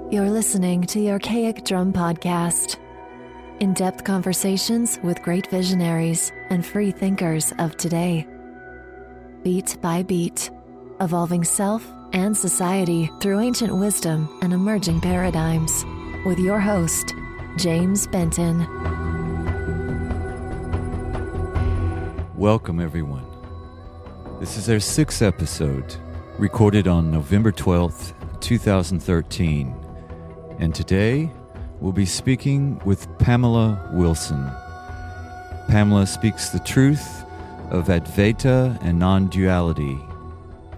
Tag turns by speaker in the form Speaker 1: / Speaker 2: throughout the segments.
Speaker 1: You're listening to the Archaic Drum Podcast. In-depth conversations with great visionaries and free thinkers of today. Beat by beat, evolving self and society through ancient wisdom and emerging paradigms. With your host, James Benton.
Speaker 2: Welcome, everyone. This is our 6th episode, recorded on November 12th, 2013. And today, we'll be speaking with Pamela Wilson. Pamela speaks the truth of advaita and non-duality,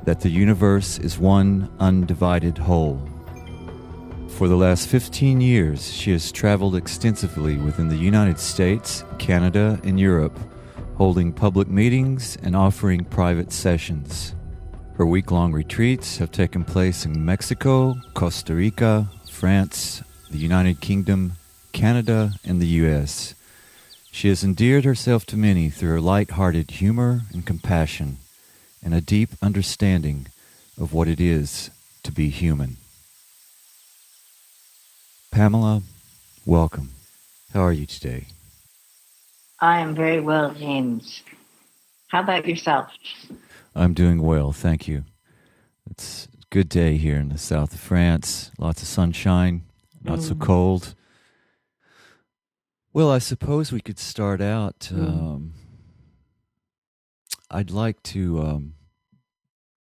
Speaker 2: that the universe is one undivided whole. For the last 15 years, she has traveled extensively within the United States, Canada, and Europe, holding public meetings and offering private sessions. Her week-long retreats have taken place in Mexico, Costa Rica, France, the United Kingdom, Canada, and the U.S. She has endeared herself to many through her lighthearted humor and compassion, and a deep understanding of what it is to be human. Pamela, welcome. How are you today?
Speaker 3: I am very well, James. How about yourself?
Speaker 2: I'm doing well, thank you. It's a good day here in the south of France. Lots of sunshine, not so cold. Well, I suppose we could start out. I'd like to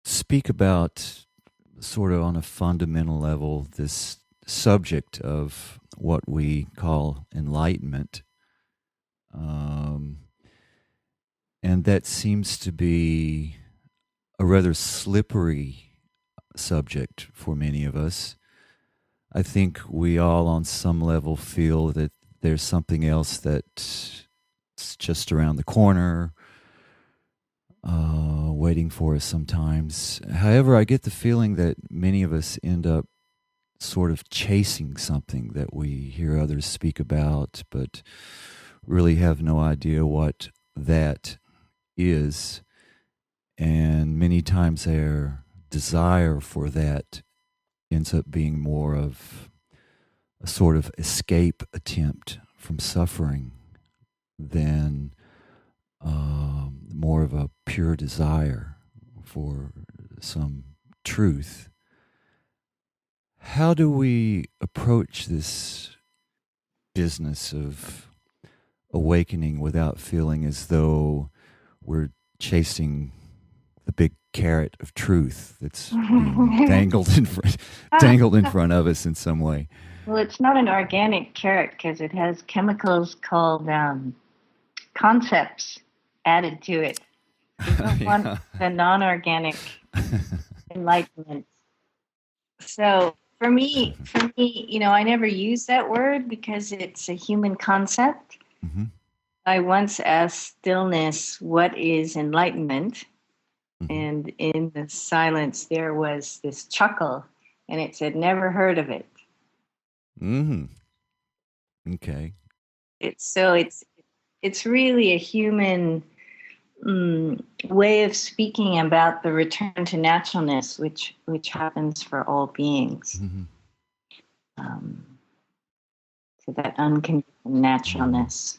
Speaker 2: speak about, sort of on a fundamental level, this subject of what we call enlightenment. And that seems to be a rather slippery subject for many of us. I think we all on some level feel that there's something else that's just around the corner, waiting for us sometimes. However, I get the feeling that many of us end up sort of chasing something that we hear others speak about, but really have no idea what that is. And many times their desire for that ends up being more of a sort of escape attempt from suffering than more of a pure desire for some truth. How do we approach this business of awakening without feeling as though we're chasing the big carrot of truth that's being dangled in front of us in some way?
Speaker 3: Well, it's not an organic carrot because it has chemicals called concepts added to it. You don't want the non-organic enlightenment. So for me, I never use that word because it's a human concept.
Speaker 2: Mm-hmm.
Speaker 3: I once asked stillness, what is enlightenment? Mm-hmm. And in the silence, there was this chuckle, and it said, never heard of it.
Speaker 2: Mm-hmm. Okay.
Speaker 3: It's really a human way of speaking about the return to naturalness, which happens for all beings.
Speaker 2: Mm-hmm.
Speaker 3: So that unconditioned naturalness.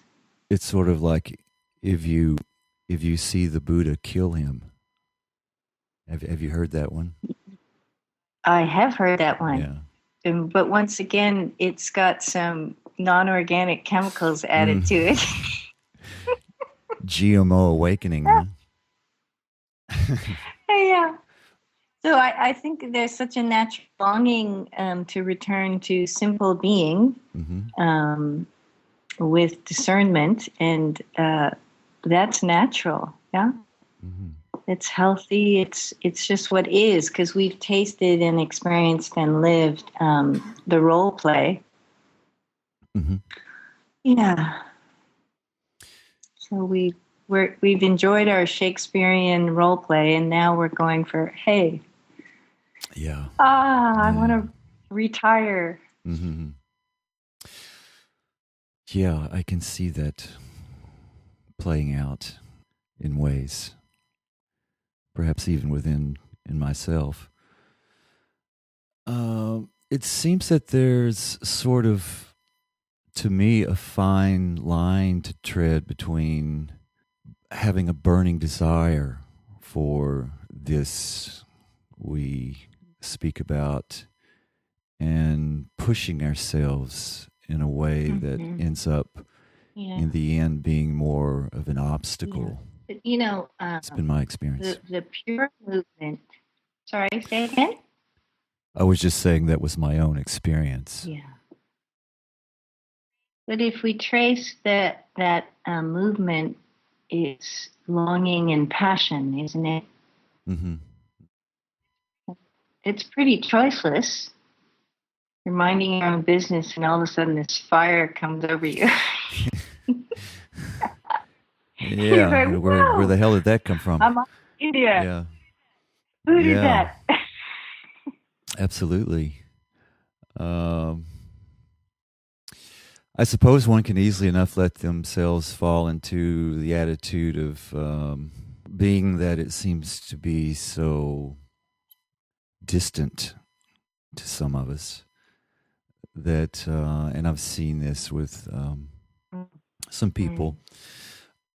Speaker 2: It's sort of like if you see the Buddha, kill him. Have you heard that one?
Speaker 3: I have heard that one.
Speaker 2: Yeah.
Speaker 3: But once again, it's got some non-organic chemicals added to it.
Speaker 2: GMO awakening, huh?
Speaker 3: Yeah. So I think there's such a natural longing to return to simple being with discernment, and that's natural. Yeah. Mm-hmm. It's healthy. It's just what is, because we've tasted and experienced and lived the role play.
Speaker 2: Mm-hmm.
Speaker 3: Yeah. So we've enjoyed our Shakespearean role play, and now we're going for, hey, I want to retire.
Speaker 2: Mm-hmm. Yeah, I can see that playing out in ways, perhaps even in myself. it seems that there's sort of, to me, a fine line to tread between having a burning desire for this we speak about and pushing ourselves in a way that ends up in the end being more of an obstacle.
Speaker 3: But,
Speaker 2: it's been my experience.
Speaker 3: The pure movement. Sorry, say again?
Speaker 2: I was just saying that was my own experience.
Speaker 3: Yeah. But if we trace that movement, it's longing and passion, isn't it?
Speaker 2: Mm-hmm.
Speaker 3: It's pretty choiceless. You're minding your own business, and all of a sudden this fire comes over you.
Speaker 2: Yeah,
Speaker 3: like,
Speaker 2: where the hell did that come from?
Speaker 3: I'm on India.
Speaker 2: Yeah.
Speaker 3: Who did that?
Speaker 2: Absolutely. I suppose one can easily enough let themselves fall into the attitude of being that it seems to be so distant to some of us that, and I've seen this with some people,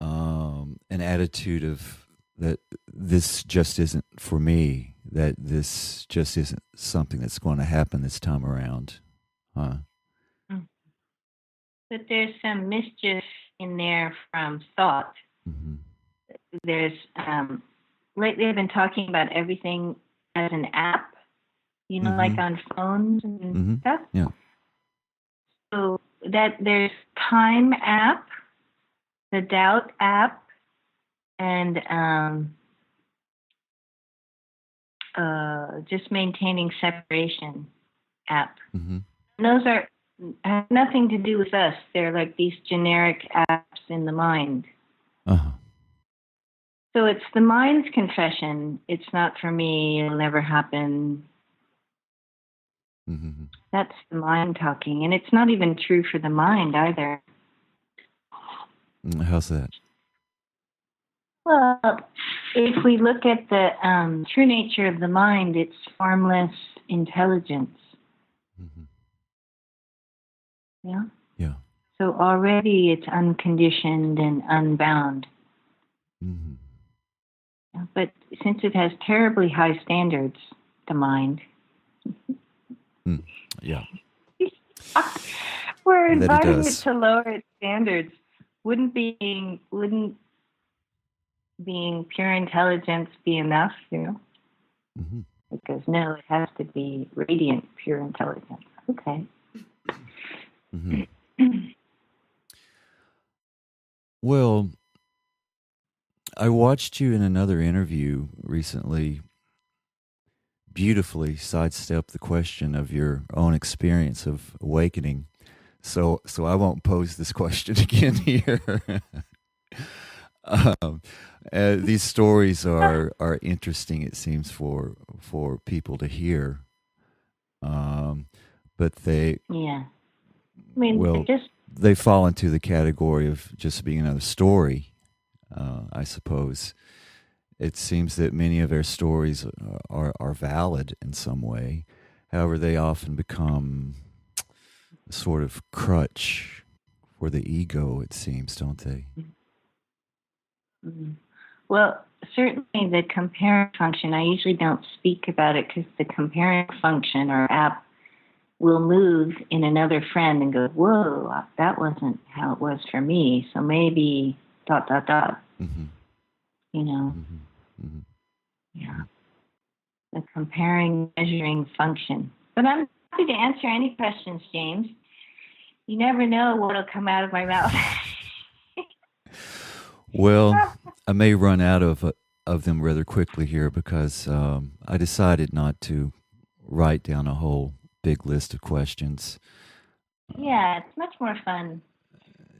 Speaker 2: an attitude of that this just isn't for me, that this just isn't something that's going to happen this time around.
Speaker 3: But there's some mischief in there from thought.
Speaker 2: Mm-hmm.
Speaker 3: There's lately I've been talking about everything as an app, like on phones and stuff.
Speaker 2: Yeah.
Speaker 3: So that there's time app, the doubt app, and just maintaining separation app.
Speaker 2: Mm-hmm.
Speaker 3: And those have nothing to do with us. They're like these generic apps in the mind.
Speaker 2: Uh-huh.
Speaker 3: So it's the mind's confession. It's not for me. It'll never happen.
Speaker 2: Mm-hmm.
Speaker 3: That's the mind talking. And it's not even true for the mind either.
Speaker 2: How's that?
Speaker 3: Well, if we look at the true nature of the mind, it's formless intelligence.
Speaker 2: Mm-hmm.
Speaker 3: Yeah?
Speaker 2: Yeah.
Speaker 3: So already it's unconditioned and unbound.
Speaker 2: Mm-hmm.
Speaker 3: But since it has terribly high standards, the mind.
Speaker 2: Yeah.
Speaker 3: We're inviting it to lower its standards. Wouldn't being pure intelligence be enough,
Speaker 2: Mm-hmm.
Speaker 3: Because no, it has to be radiant pure intelligence. Okay.
Speaker 2: Mm-hmm. Well, I watched you in another interview recently beautifully sidestep the question of your own experience of awakening. So I won't pose this question again here. These stories are interesting, it seems, for people to hear. But they, they fall into the category of just being another story, I suppose. It seems that many of our stories are valid in some way. However, they often become a sort of crutch for the ego, it seems, don't they?
Speaker 3: Mm-hmm. Well, certainly the comparing function, I usually don't speak about it because the comparing function or app will move in another friend and go, whoa, that wasn't how it was for me. So maybe ...
Speaker 2: Mm-hmm. Mm-hmm. Mm-hmm.
Speaker 3: Yeah. The comparing, measuring function. But I'm happy to answer any questions, James. You never know what will come out of my mouth.
Speaker 2: Well, I may run out of them rather quickly here because I decided not to write down a whole big list of questions.
Speaker 3: Yeah, it's much more fun.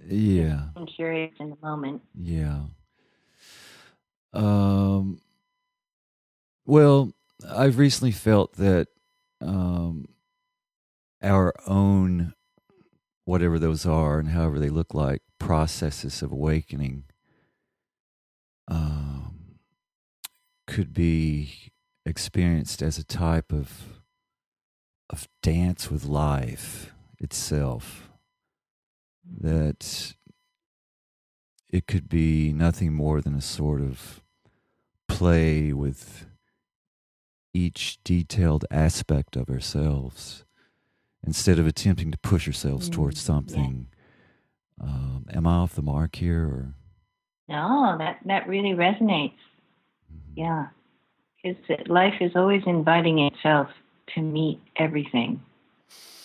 Speaker 2: Yeah.
Speaker 3: I'm curious in the moment.
Speaker 2: Yeah. Well, I've recently felt that our own, whatever those are and however they look like, processes of awakening could be experienced as a type of dance with life itself, that it could be nothing more than a sort of play with each detailed aspect of ourselves instead of attempting to push ourselves towards something. Am I off the mark here? Or?
Speaker 3: No, that really resonates. Yeah, because life is always inviting itself to meet everything.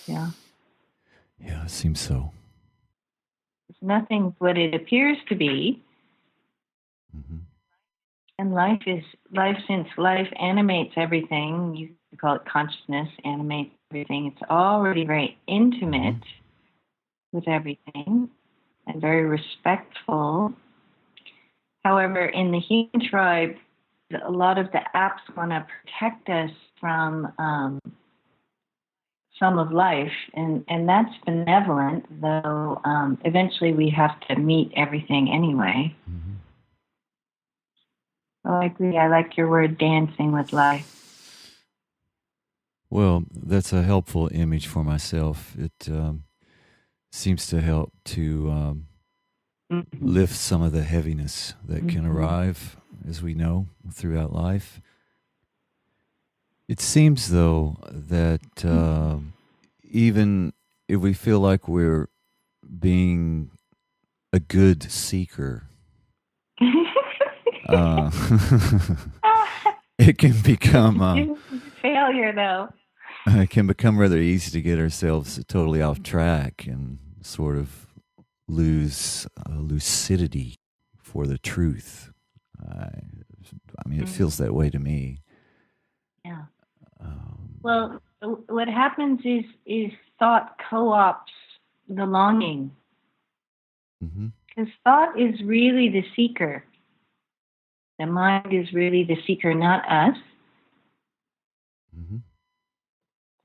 Speaker 3: Yeah.
Speaker 2: Yeah, it seems so.
Speaker 3: It's nothing what it appears to be. And life, since life animates everything, you could call it consciousness, animates everything. It's already very intimate with everything and very respectful. However, in the human tribe, a lot of the apps want to protect us from some of life, and that's benevolent, though eventually we have to meet everything anyway. Oh, I agree. I like your word, dancing with life.
Speaker 2: Well, that's a helpful image for myself. It seems to help to lift some of the heaviness that can arrive, as we know, throughout life. It seems, though, that even if we feel like we're being a good seeker, it can become
Speaker 3: failure, though.
Speaker 2: It can become rather easy to get ourselves totally off track and sort of lose lucidity for the truth. I mean, it feels that way to me.
Speaker 3: Yeah. Well, what happens is thought co-ops the longing. Because thought is really the seeker. The mind is really the seeker, not us.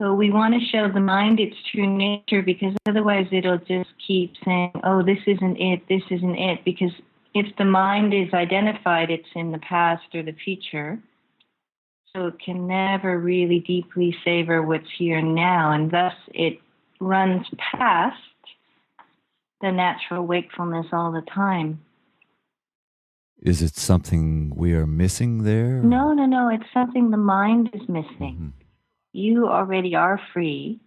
Speaker 3: So we want to show the mind its true nature, because otherwise it'll just keep saying, oh, this isn't it, this isn't it. Because if the mind is identified, it's in the past or the future. So it can never really deeply savor what's here now, and thus it runs past the natural wakefulness all the time.
Speaker 2: Is it something we are missing there?
Speaker 3: No. It's something the mind is missing. You already are free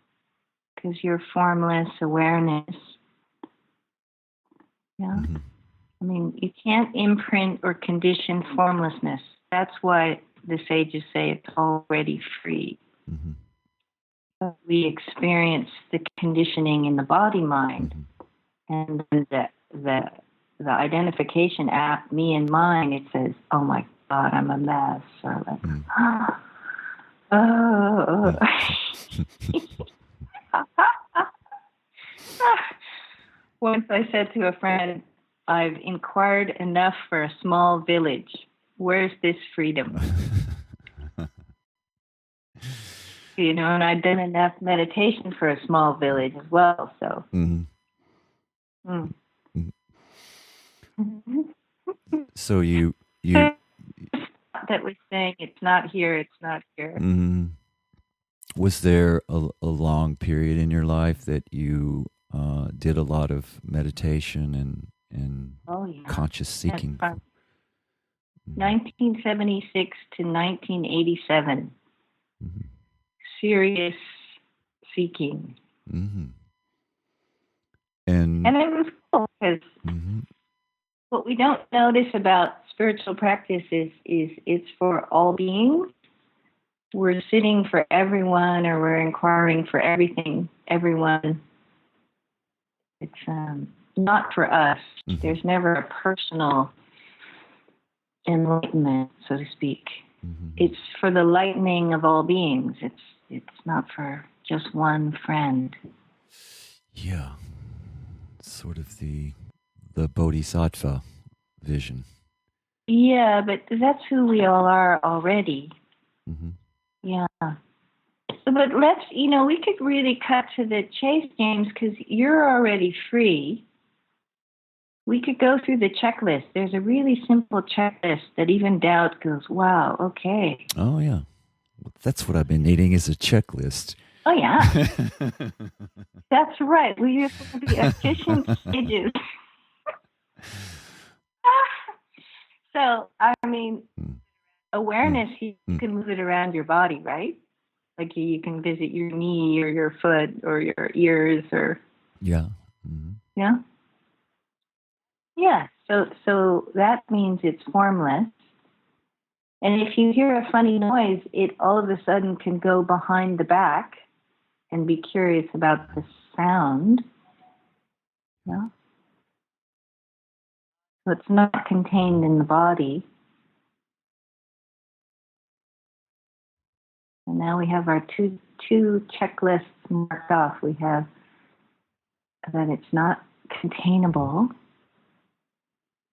Speaker 3: because you're formless awareness. Yeah. I mean, you can't imprint or condition formlessness. That's why the sages say it's already free. We experience the conditioning in the body-mind, and then the identification app, me and mine, it says, "Oh my God, I'm a mess," or like, "Oh." Once I said to a friend, "I've inquired enough for a small village. Where's this freedom?" You know, and I'd done enough meditation for a small village as well, so.
Speaker 2: So you
Speaker 3: that was saying it's not here.
Speaker 2: Was there a long period in your life that you did a lot of meditation and conscious seeking?
Speaker 3: From 1976 to 1987. Serious seeking.
Speaker 2: And
Speaker 3: it was cool because what we don't notice about spiritual practice is it's for all beings. We're sitting for everyone, or we're inquiring for everyone. It's not for us. There's never a personal enlightenment, so to speak. It's for the lightening of all beings. It's not for just one friend.
Speaker 2: Yeah, sort of the bodhisattva vision.
Speaker 3: Yeah, but that's who we all are already. Yeah. So, but let's, we could really cut to the chase, James, because you're already free. We could go through the checklist. There's a really simple checklist that even doubt goes, wow, okay.
Speaker 2: Oh, yeah. That's what I've been needing, is a checklist.
Speaker 3: Oh, yeah. That's right. We are going to be efficient sages. So, I mean, awareness, you can move it around your body, right? Like you can visit your knee or your foot or your ears or...
Speaker 2: Yeah.
Speaker 3: Yeah? Yeah. So that means it's formless. And if you hear a funny noise, it all of a sudden can go behind the back and be curious about the sound. Yeah. So it's not contained in the body. And now we have our two checklists marked off. We have that it's not containable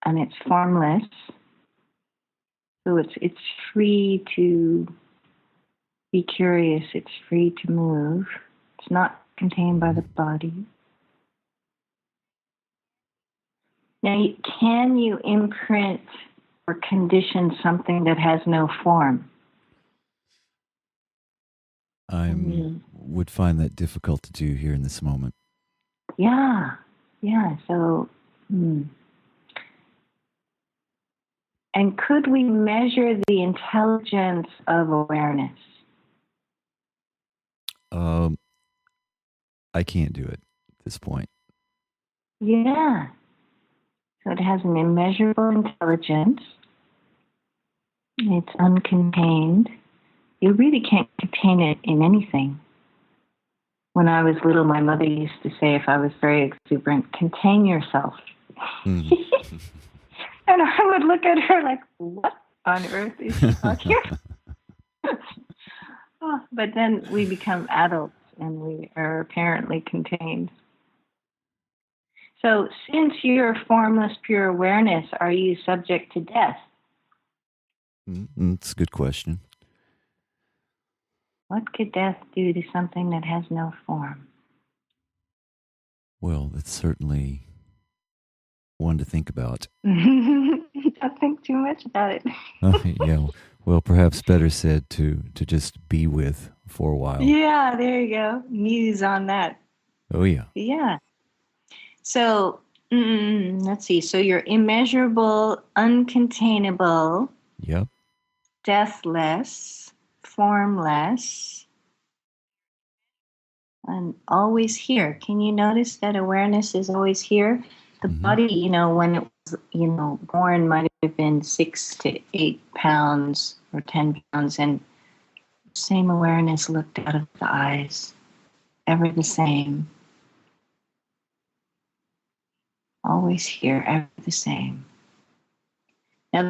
Speaker 3: and it's formless. So it's free to be curious. It's free to move. It's not contained by the body. Now, can you imprint or condition something that has no form?
Speaker 2: I would find that difficult to do here in this moment.
Speaker 3: Yeah. So, and could we measure the intelligence of awareness?
Speaker 2: I can't do it at this point.
Speaker 3: Yeah. So it has an immeasurable intelligence. It's uncontained. You really can't contain it in anything. When I was little, my mother used to say, if I was very exuberant, contain yourself. And I would look at her like, what on earth is she talking about? But then we become adults and we are apparently contained. So since you're formless, pure awareness, are you subject to death?
Speaker 2: That's a good question.
Speaker 3: What could death do to something that has no form?
Speaker 2: Well, that's certainly one to think about.
Speaker 3: Don't think too much about it.
Speaker 2: Yeah. Well, perhaps better said to just be with for a while.
Speaker 3: Yeah, there you go. Muse on that.
Speaker 2: Oh, yeah.
Speaker 3: Yeah. So, let's see. So you're immeasurable, uncontainable.
Speaker 2: Yep.
Speaker 3: Deathless, formless, and always here. Can you notice that awareness is always here? The body, when it was, born might have been 6 to 8 pounds or 10 pounds, and same awareness looked out of the eyes, ever the same. Always here, ever the same. Now,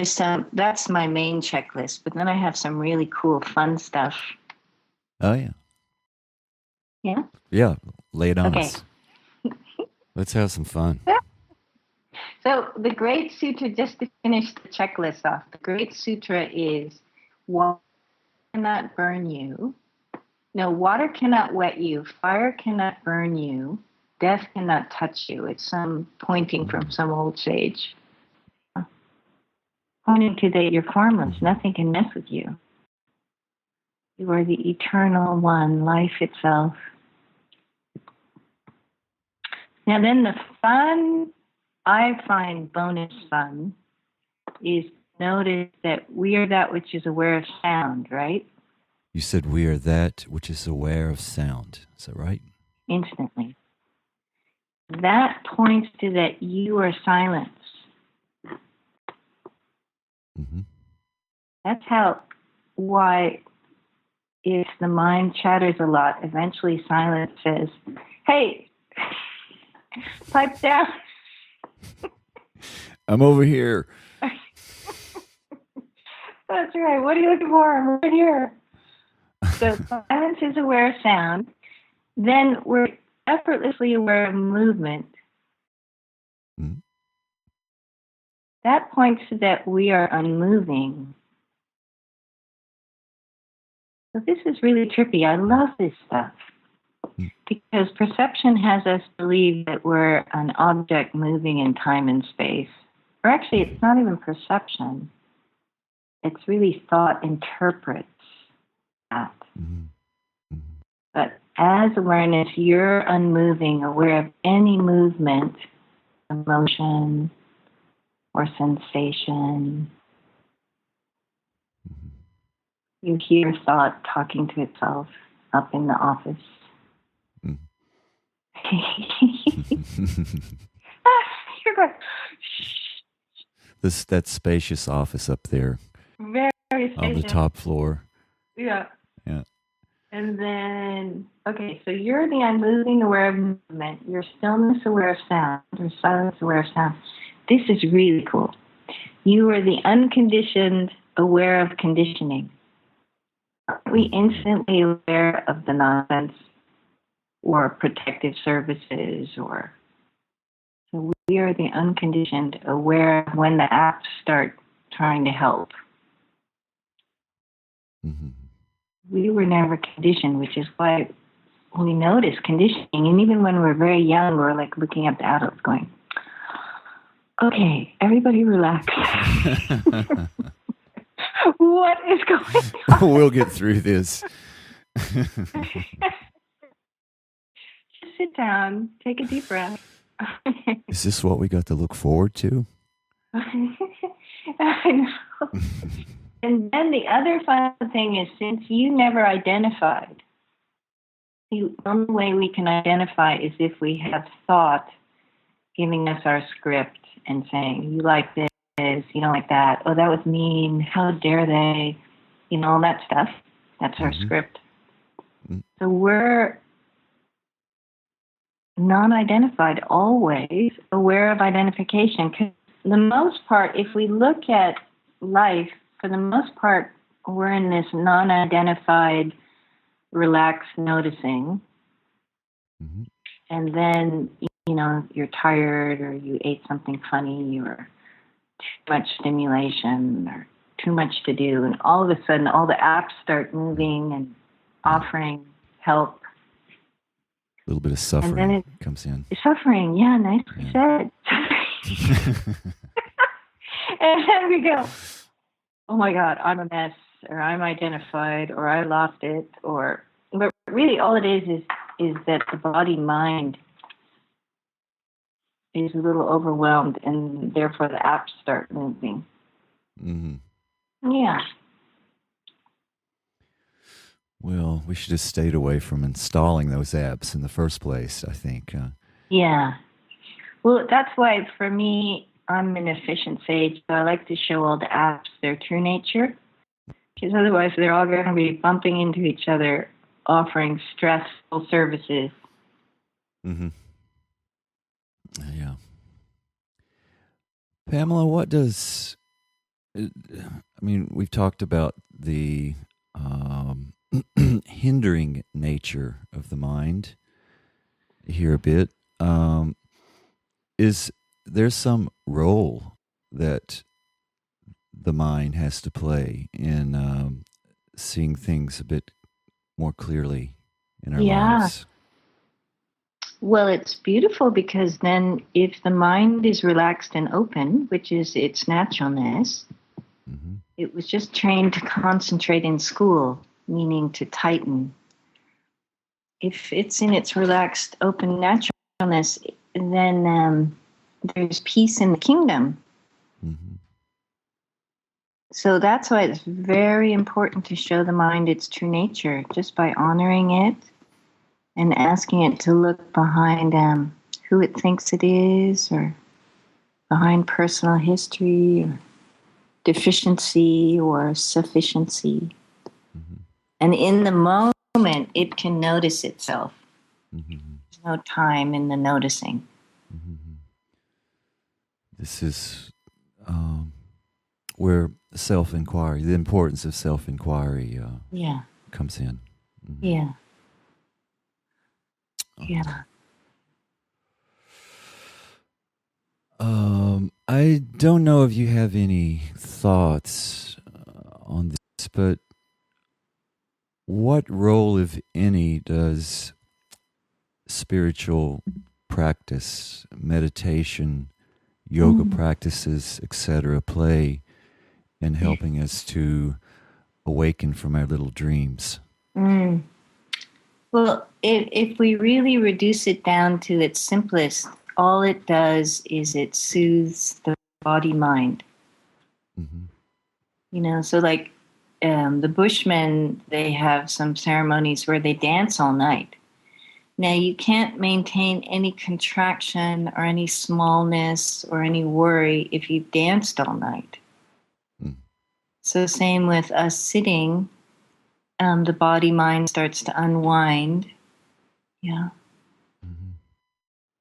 Speaker 3: that's my main checklist, but then I have some really cool, fun stuff.
Speaker 2: Oh, yeah.
Speaker 3: Yeah?
Speaker 2: Yeah. Lay it on
Speaker 3: Okay.
Speaker 2: us. Let's have some fun.
Speaker 3: So the Great Sutra, just to finish the checklist off, the Great Sutra is water cannot burn you. No, water cannot wet you. Fire cannot burn you. Death cannot touch you. It's some pointing from some old sage. Pointing to that you're formless. Nothing can mess with you. You are the eternal one, life itself. Now then the fun, I find bonus fun, is notice that we are that which is aware of sound, right?
Speaker 2: You said we are that which is aware of sound. Is that right?
Speaker 3: Instantly. That points to that you are silence. That's why if the mind chatters a lot, eventually silence says, hey, pipe down.
Speaker 2: I'm over here.
Speaker 3: That's right. What are you looking for? I'm right here. So silence is aware of sound. Then we're effortlessly aware of movement. That points to that we are unmoving. So this is really trippy. I love this stuff. Because perception has us believe that we're an object moving in time and space. Or actually, it's not even perception. It's really thought interprets that. But as awareness, you're unmoving, aware of any movement, emotion, or sensation. You hear thought talking to itself up in the office.
Speaker 2: Mm.
Speaker 3: You're going,
Speaker 2: That spacious office up there
Speaker 3: very spacious.
Speaker 2: on the top floor.
Speaker 3: Yeah.
Speaker 2: Yeah.
Speaker 3: And then, okay, so you're the unmoving aware of movement. You're stillness aware of sound. You're silence aware of sound. This is really cool. You are the unconditioned aware of conditioning. Aren't we instantly aware of the nonsense or protective services? Or so we are the unconditioned aware of when the apps start trying to help.
Speaker 2: Mm-hmm.
Speaker 3: We were never conditioned, which is why we notice conditioning. And even when we're very young, we're like looking at the adults going, okay, everybody relax. What is going on?
Speaker 2: We'll get through this.
Speaker 3: Just sit down, take a deep breath.
Speaker 2: Is this what we got to look forward to?
Speaker 3: I know. And then the other fun thing is, since you never identified, the only way we can identify is if we have thought giving us our script and saying, you like this, you don't like that, oh, that was mean, how dare they, all that stuff. That's our script. Mm-hmm. So we're non-identified, always aware of identification. Because for the most part, if we look at life, for the most part, we're in this non-identified, relaxed noticing. Mm-hmm. And then, you're tired, or you ate something funny, or too much stimulation, or too much to do. And all of a sudden, all the apps start moving and offering help.
Speaker 2: A little bit of suffering, and then it comes in.
Speaker 3: Suffering, yeah, nicely said. And then we go, oh my God, I'm a mess, or I'm identified, or I lost it, but really all it is that the body-mind is a little overwhelmed, and therefore the apps start moving. Mm-hmm. Yeah.
Speaker 2: Well, we should have stayed away from installing those apps in the first place, I think.
Speaker 3: Yeah. Well, that's why, for me, I'm an efficient sage, so I like to show all the apps their true nature, because otherwise they're all going to be bumping into each other, offering stressful services.
Speaker 2: Mm-hmm. Yeah. Pamela, what does... we've talked about the hindering nature of the mind here a bit. Is there some role that the mind has to play in seeing things a bit more clearly in our lives?
Speaker 3: Well, it's beautiful, because then if the mind is relaxed and open, which is its naturalness, mm-hmm. It was just trained to concentrate in school, meaning to tighten. If it's in its relaxed, open naturalness, then there's peace in the kingdom. Mm-hmm. So that's why it's very important to show the mind its true nature, just by honoring it and asking it to look behind who it thinks it is, or behind personal history, or deficiency, or sufficiency. Mm-hmm. And in the moment, it can notice itself. Mm-hmm. There's no time in the noticing.
Speaker 2: Mm-hmm. This is where self-inquiry, the importance of self-inquiry comes in. Mm-hmm.
Speaker 3: Yeah. Yeah.
Speaker 2: I don't know if you have any thoughts on this, but what role, if any, does spiritual practice, meditation, yoga practices, etc., play in helping us to awaken from our little dreams?
Speaker 3: Well, if we really reduce it down to its simplest, all it does is it soothes the body mind.
Speaker 2: Mm-hmm.
Speaker 3: You know, so like the Bushmen, they have some ceremonies where they dance all night. Now, you can't maintain any contraction or any smallness or any worry if you've danced all night.
Speaker 2: Mm.
Speaker 3: So, same with us sitting, the body mind starts to unwind. Yeah.
Speaker 2: Mm-hmm.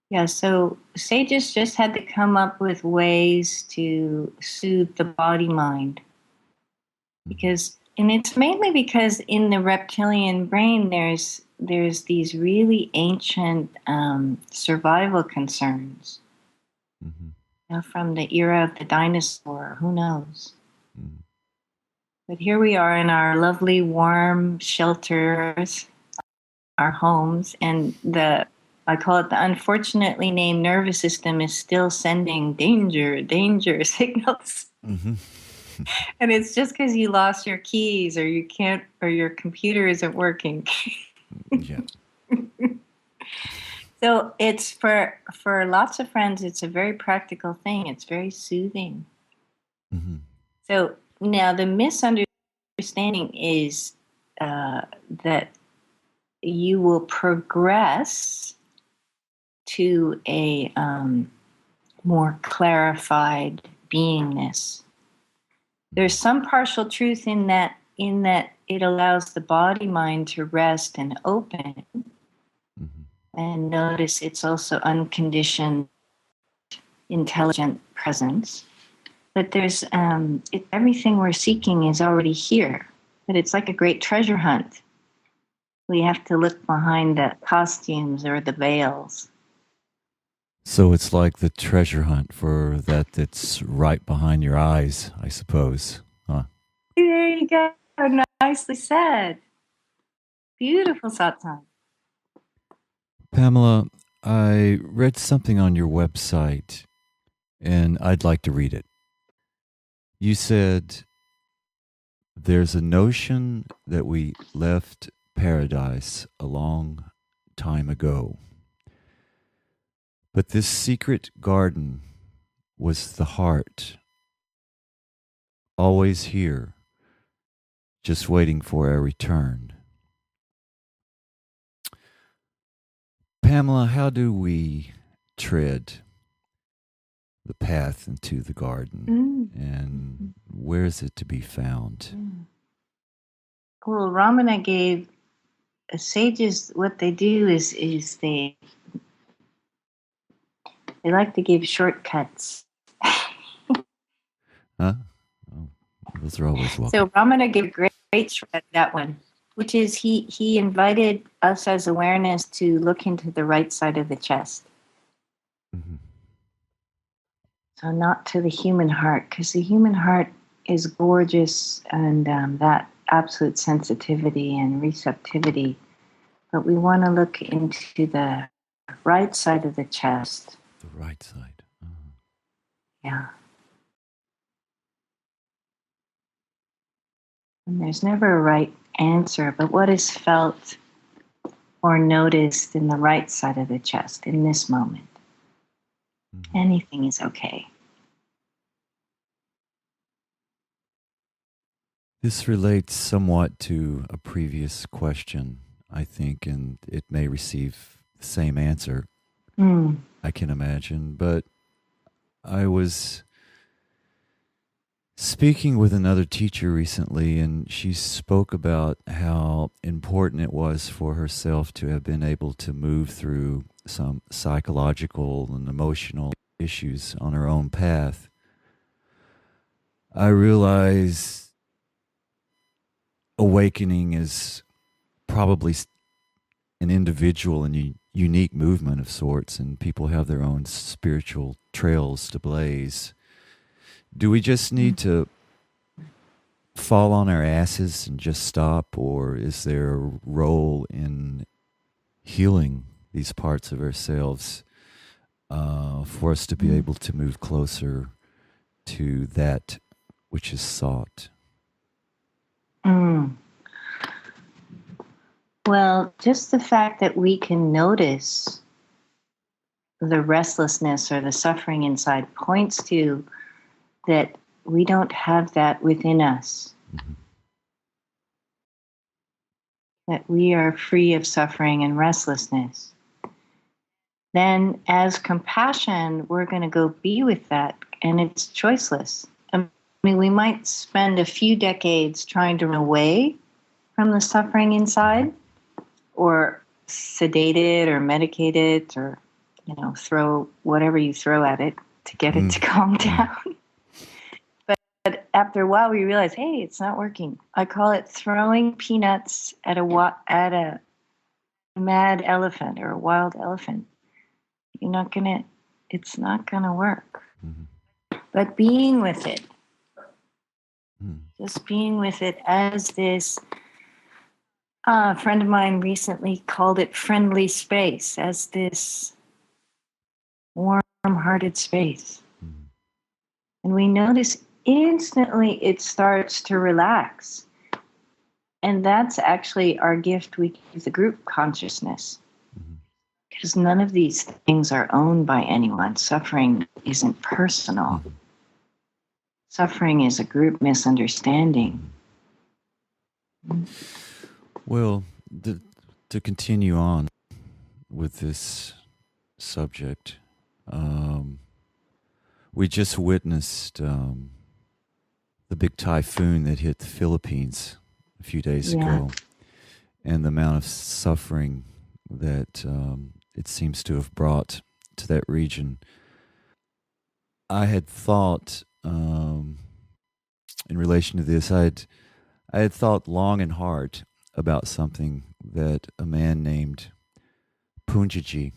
Speaker 3: Yeah. So, sages just had to come up with ways to soothe the body mind. Because, and it's mainly because in the reptilian brain, there's these really ancient survival concerns.
Speaker 2: Mm-hmm.
Speaker 3: You know, from the era of the dinosaur, who knows?
Speaker 2: Mm-hmm.
Speaker 3: But here we are in our lovely warm shelters, our homes, and I call it the unfortunately named nervous system is still sending danger, danger signals.
Speaker 2: Mm-hmm.
Speaker 3: And it's just because you lost your keys or you can't, or your computer isn't working.
Speaker 2: Yeah.
Speaker 3: So it's for lots of friends, it's a very practical thing. It's very soothing.
Speaker 2: Mm-hmm.
Speaker 3: So now the misunderstanding is that you will progress to a more clarified beingness. There's some partial truth in that it allows the body mind to rest and open.
Speaker 2: Mm-hmm.
Speaker 3: And notice it's also unconditioned, intelligent presence. But there's everything we're seeking is already here. But it's like a great treasure hunt. We have to look behind the costumes or the veils.
Speaker 2: So it's like the treasure hunt for that's right behind your eyes, I suppose. Huh?
Speaker 3: There you go. Nicely said. Beautiful satsang.
Speaker 2: Pamela, I read something on your website and I'd like to read it. You said there's a notion that we left paradise a long time ago. But this secret garden was the heart, always here, just waiting for our return. Pamela, how do we tread the path into the garden, and where is it to be found?
Speaker 3: Well, Ramana gave sages, what they do is they like to give shortcuts.
Speaker 2: Huh? Oh, those are always welcome.
Speaker 3: So Ramana gave great shortcut, that one, which is he invited us as awareness to look into the right side of the chest.
Speaker 2: Mm-hmm.
Speaker 3: So not to the human heart, because the human heart is gorgeous and that absolute sensitivity and receptivity. But we want to look into the right side of the chest.
Speaker 2: The right side. Uh-huh.
Speaker 3: Yeah. And there's never a right answer, but what is felt or noticed in the right side of the chest in this moment? Mm-hmm. Anything is okay.
Speaker 2: This relates somewhat to a previous question, I think, and it may receive the same answer, I can imagine. But I was speaking with another teacher recently, and she spoke about how important it was for herself to have been able to move through some psychological and emotional issues on her own path. I realize awakening is probably an individual and unique movement of sorts, and people have their own spiritual trails to blaze. Do we just need to fall on our asses and just stop, or is there a role in healing these parts of ourselves for us to be able to move closer to that which is sought?
Speaker 3: Well, just the fact that we can notice the restlessness or the suffering inside points to that we don't have that within us.
Speaker 2: Mm-hmm.
Speaker 3: That we are free of suffering and restlessness. Then as compassion, we're going to go be with that, and it's choiceless. I mean, we might spend a few decades trying to run away from the suffering inside, or sedate it or medicate it, or throw whatever you throw at it to get it to calm down. But after a while, we realize, hey, it's not working. I call it throwing peanuts at a mad elephant or a wild elephant. It's not gonna work.
Speaker 2: Mm-hmm.
Speaker 3: But being with it, just being with it as this. A friend of mine recently called it friendly space, as this warm-hearted space.
Speaker 2: Mm-hmm.
Speaker 3: And we notice instantly it starts to relax. And that's actually our gift we give the group consciousness. Because none of these things are owned by anyone. Suffering isn't personal. Suffering is a group misunderstanding.
Speaker 2: Well, to continue on with this subject, we just witnessed the big typhoon that hit the Philippines a few days ago, and the amount of suffering that it seems to have brought to that region. I had thought, in relation to this, I had thought long and hard about something that a man named Punjaji,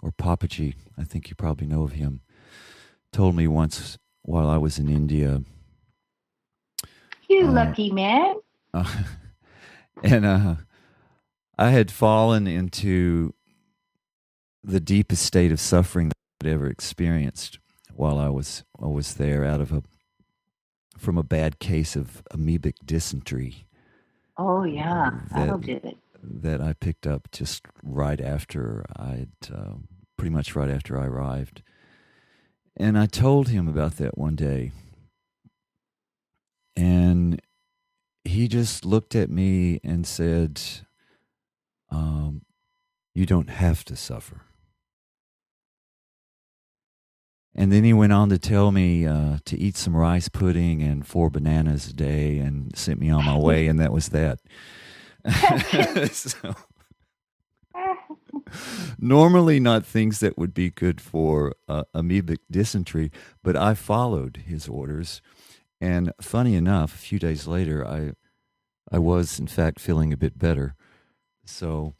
Speaker 2: or Papaji, I think you probably know of him, told me once while I was in India.
Speaker 3: You lucky man.
Speaker 2: And I had fallen into the deepest state of suffering that I'd ever experienced while I was there, from a bad case of amoebic dysentery.
Speaker 3: Oh yeah, that'll do it.
Speaker 2: That I picked up just right after pretty much right after I arrived. And I told him about that one day. And he just looked at me and said, you don't have to suffer. And then he went on to tell me to eat some rice pudding and 4 bananas a day, and sent me on my way, and that was that. So, normally not things that would be good for amoebic dysentery, but I followed his orders. And funny enough, a few days later, I was in fact feeling a bit better. So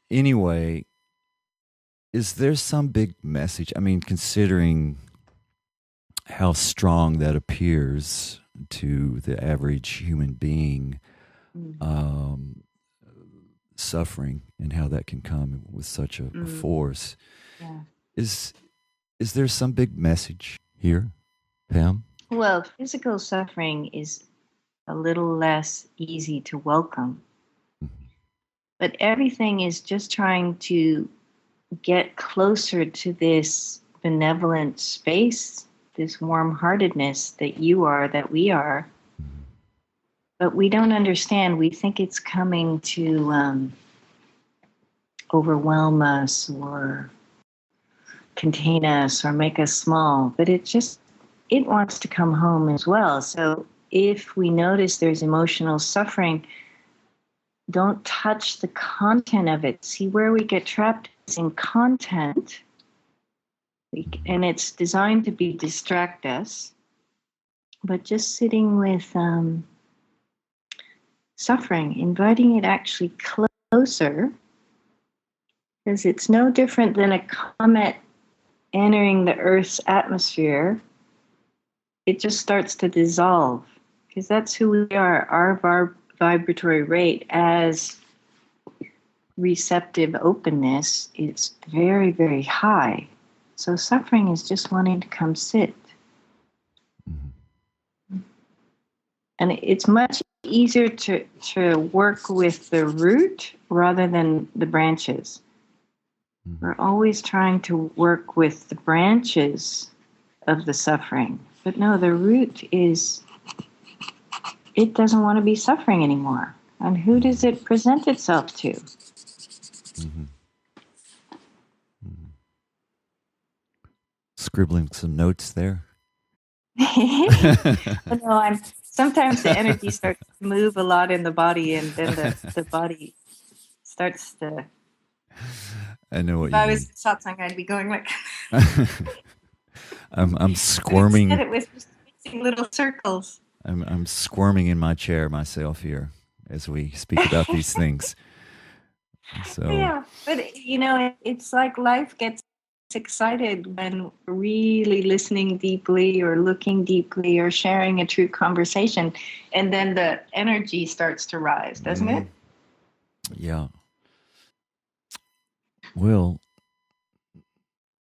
Speaker 2: anyway, is there some big message? I mean, considering how strong that appears to the average human being, suffering, and how that can come with such a force.
Speaker 3: Yeah.
Speaker 2: Is there some big message here, Pam?
Speaker 3: Well, physical suffering is a little less easy to welcome. But everything is just trying to get closer to this benevolent space, this warm-heartedness that you are, that we are. But we don't understand. We think it's coming to overwhelm us or contain us or make us small. But it wants to come home as well. So if we notice there's emotional suffering, don't touch the content of it. See, where we get trapped is in content. And it's designed to distract us. But just sitting with suffering, inviting it actually closer, because it's no different than a comet entering the Earth's atmosphere. It just starts to dissolve, because that's who we are. Our vibratory rate as receptive openness is very, very high. So suffering is just wanting to come sit. And it's much easier to work with the root rather than the branches. We're always trying to work with the branches of the suffering. But no, the root is, it doesn't want to be suffering anymore. And who does it present itself to?
Speaker 2: Mm-hmm. Mm-hmm. Scribbling some notes there.
Speaker 3: No, sometimes the energy starts to move a lot in the body, and then the body starts to.
Speaker 2: I know what
Speaker 3: if
Speaker 2: you
Speaker 3: I
Speaker 2: mean.
Speaker 3: was satsang, I'd be going like.
Speaker 2: I'm squirming.
Speaker 3: Instead, it was just mixing little circles.
Speaker 2: I'm squirming in my chair myself here as we speak about these things. So
Speaker 3: Yeah, but it's like life gets excited when we're really listening deeply or looking deeply or sharing a true conversation, and then the energy starts to rise, doesn't it?
Speaker 2: Yeah. Well,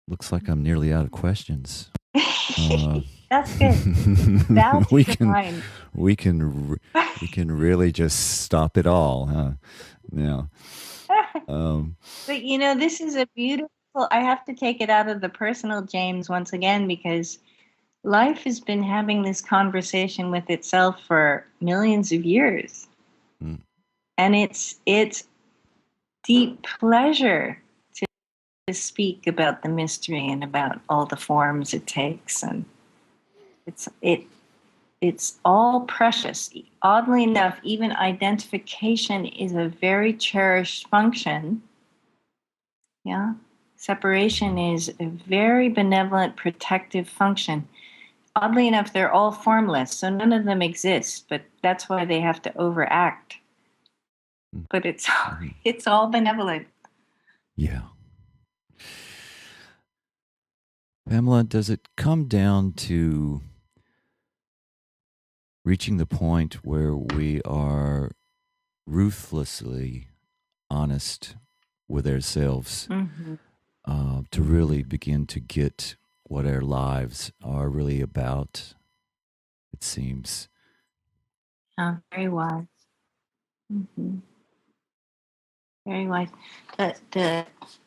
Speaker 2: looks like I'm nearly out of questions.
Speaker 3: That's good. That's fine.
Speaker 2: We can really just stop it all, huh? Yeah.
Speaker 3: But this is a beautiful. I have to take it out of the personal, James, once again, because life has been having this conversation with itself for millions of years, and it's deep pleasure to speak about the mystery and about all the forms it takes, and it's all precious. Oddly enough, even identification is a very cherished function. Yeah. Separation is a very benevolent, protective function. Oddly enough, they're all formless, so none of them exist, but that's why they have to overact. But it's all benevolent.
Speaker 2: Yeah. Pamela, does it come down to reaching the point where we are ruthlessly honest with ourselves to really begin to get what our lives are really about, it seems?
Speaker 3: Very wise. Mm-hmm. Very wise.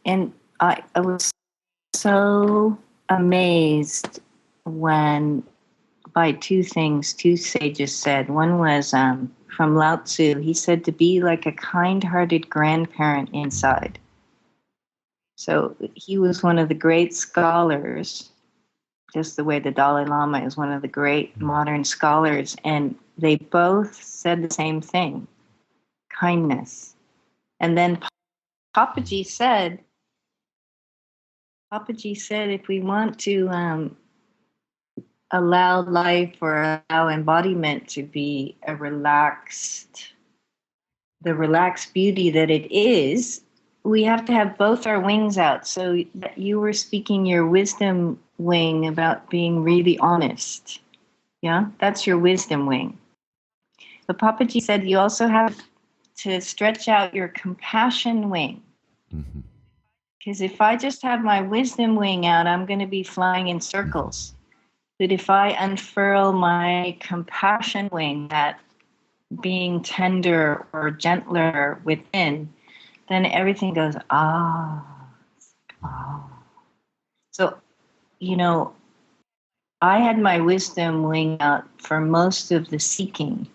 Speaker 3: And I was so amazed when by two sages said. One was from Lao Tzu. He said to be like a kind-hearted grandparent inside. So he was one of the great scholars, just the way the Dalai Lama is one of the great modern scholars, and they both said the same thing, kindness. And then Papaji said, if we want to allow life or allow embodiment to be the relaxed beauty that it is, we have to have both our wings out. So you were speaking your wisdom wing about being really honest. Yeah, that's your wisdom wing. But Papaji said you also have to stretch out your compassion wing. Because if I just have my wisdom wing out, I'm going to be flying in circles. But if I unfurl my compassion wing, that being tender or gentler within, then everything goes, ah. So, I had my wisdom wing out for most of the seeking.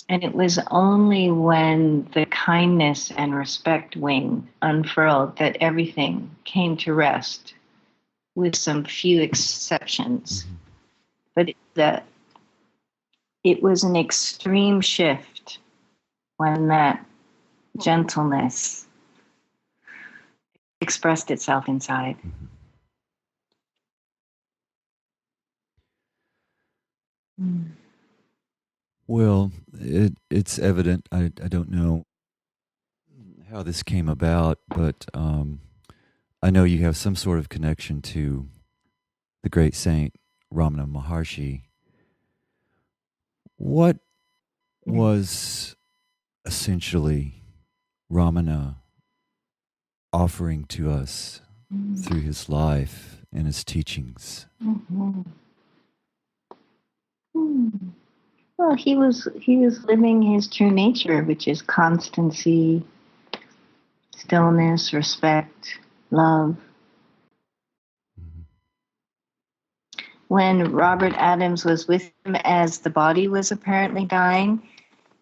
Speaker 3: And it was only when the kindness and respect wing unfurled that everything came to rest, with some few exceptions. But it was an extreme shift when that gentleness expressed itself inside.
Speaker 2: Well, it's evident. I don't know how this came about, but I know you have some sort of connection to the great saint Ramana Maharshi. What was essentially Ramana offering to us through his life and his teachings?
Speaker 3: Well, he was living his true nature, which is constancy, stillness, respect, love. When Robert Adams was with him as the body was apparently dying,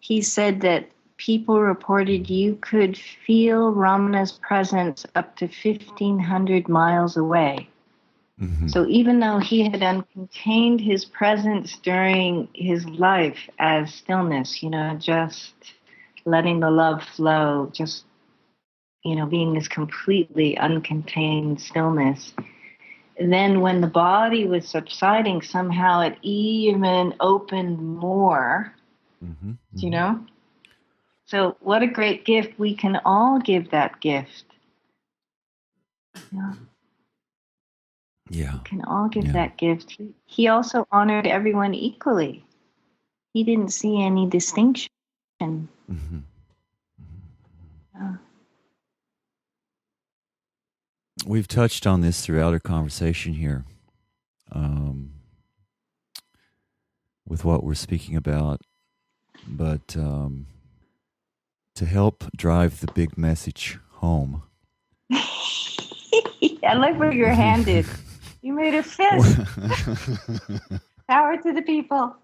Speaker 3: he said that people reported you could feel Ramana's presence up to 1,500 miles away.
Speaker 2: Mm-hmm.
Speaker 3: So even though he had uncontained his presence during his life as stillness, just letting the love flow, just, being this completely uncontained stillness. Then when the body was subsiding, somehow it even opened more,
Speaker 2: Mm-hmm.
Speaker 3: So what a great gift. We can all give that gift. Yeah.
Speaker 2: Yeah.
Speaker 3: We can all give that gift. He also honored everyone equally. He didn't see any distinction.
Speaker 2: Mm-hmm.
Speaker 3: Yeah.
Speaker 2: We've touched on this throughout our conversation here, with what we're speaking about, but to help drive the big message home.
Speaker 3: I like what your hand did. You made a fist. Power to the people.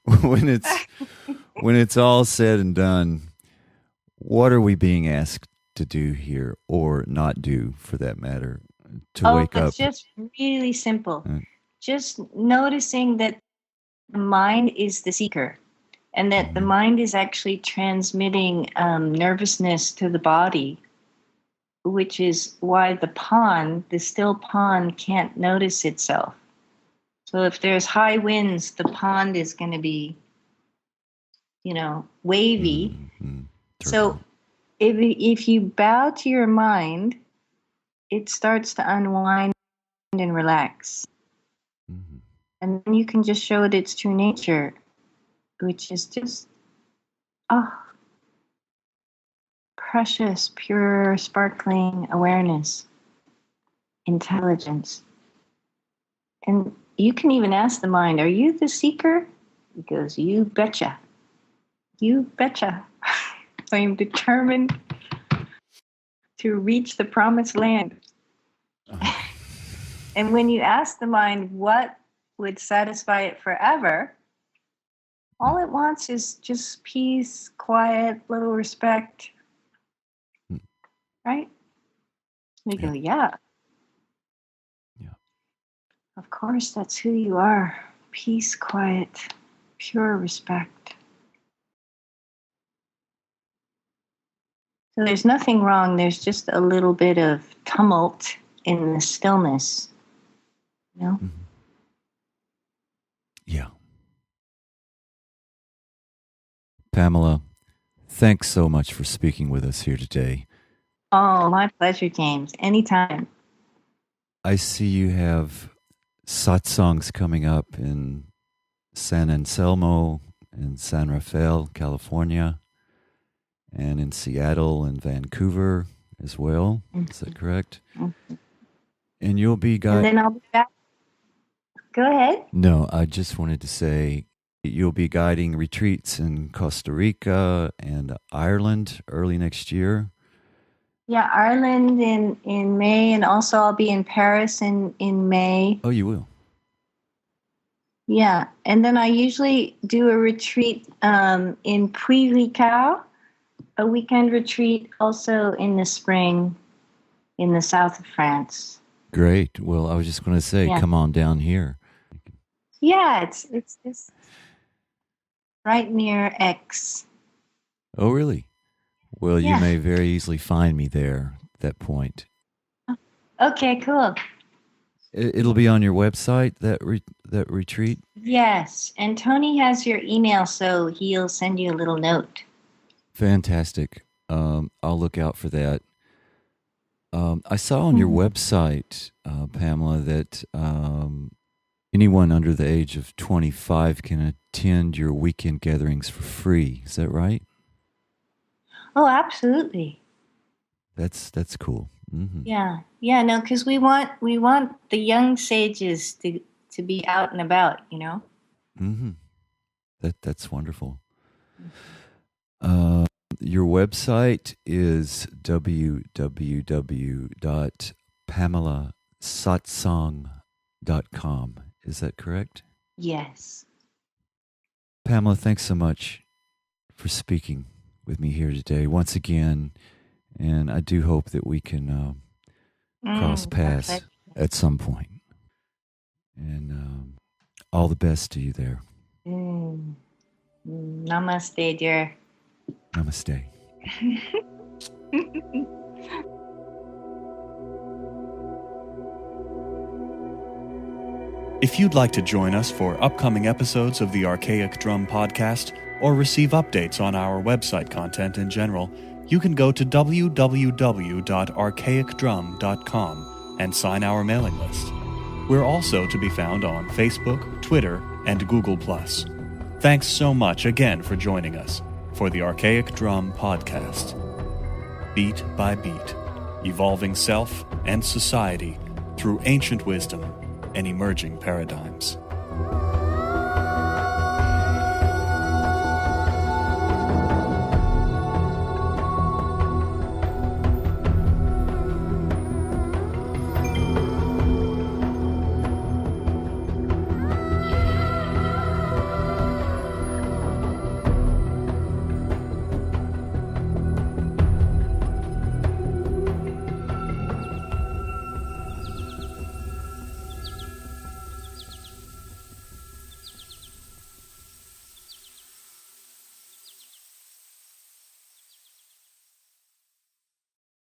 Speaker 2: when it's all said and done, what are we being asked to do here, or not do, for that matter? To wake up.
Speaker 3: It's just really simple. Just noticing that the mind is the seeker, and that the mind is actually transmitting nervousness to the body, which is why the still pond, can't notice itself. So if there's high winds, the pond is going to be, wavy.
Speaker 2: Mm-hmm.
Speaker 3: So if you bow to your mind, it starts to unwind and relax.
Speaker 2: Mm-hmm.
Speaker 3: And then you can just show it its true nature, which is just, precious, pure, sparkling awareness, intelligence. And you can even ask the mind, are you the seeker? It goes, you betcha. You betcha. I am determined to reach the promised land. And when you ask the mind what would satisfy it forever, all it wants is just peace, quiet, little respect. Right? We go, yeah. Of course, that's who you are. Peace, quiet, pure respect. So there's nothing wrong. There's just a little bit of tumult in the stillness.
Speaker 2: Mm-hmm. Yeah. Pamela, thanks so much for speaking with us here today.
Speaker 3: Oh, my pleasure, James. Anytime.
Speaker 2: I see you have satsangs coming up in San Anselmo and San Rafael, California, and in Seattle and Vancouver as well. Mm-hmm. Is that correct? Mm-hmm. And you'll be
Speaker 3: And then I'll be back. Go ahead.
Speaker 2: No, I just wanted to say you'll be guiding retreats in Costa Rica and Ireland early next year.
Speaker 3: Yeah, Ireland in May, and also I'll be in Paris in May.
Speaker 2: Oh, you will?
Speaker 3: Yeah, and then I usually do a retreat in Puy-Ricard, a weekend retreat also in the spring in the south of France.
Speaker 2: Great. Well, I was just going to say, come on down here.
Speaker 3: Yeah, it's just right near Aix.
Speaker 2: Oh, really? Well, you may very easily find me there at that point.
Speaker 3: Okay, cool.
Speaker 2: It'll be on your website, that retreat?
Speaker 3: Yes, and Tony has your email, so he'll send you a little note.
Speaker 2: Fantastic. I'll look out for that. I saw on your website, Pamela, that anyone under the age of 25 can attend your weekend gatherings for free. Is that right?
Speaker 3: Oh, absolutely.
Speaker 2: That's cool. Mm-hmm.
Speaker 3: Yeah, no, because we want the young sages to be out and about,
Speaker 2: Mm-hmm. That's wonderful. Your website is www.pamelasatsang.com. Is that correct?
Speaker 3: Yes.
Speaker 2: Pamela, thanks so much for speaking with me here today once again. And I do hope that we can cross paths
Speaker 3: Perfect.
Speaker 2: at some point. And all the best to you there.
Speaker 3: Namaste, dear.
Speaker 2: Namaste.
Speaker 4: If you'd like to join us for upcoming episodes of the Archaic Drum podcast or receive updates on our website content in general, you can go to www.archaicdrum.com and sign our mailing list. We're also to be found on Facebook, Twitter, and Google+. Thanks so much again for joining us for the Archaic Drum podcast. Beat by beat, evolving self and society through ancient wisdom and emerging paradigms.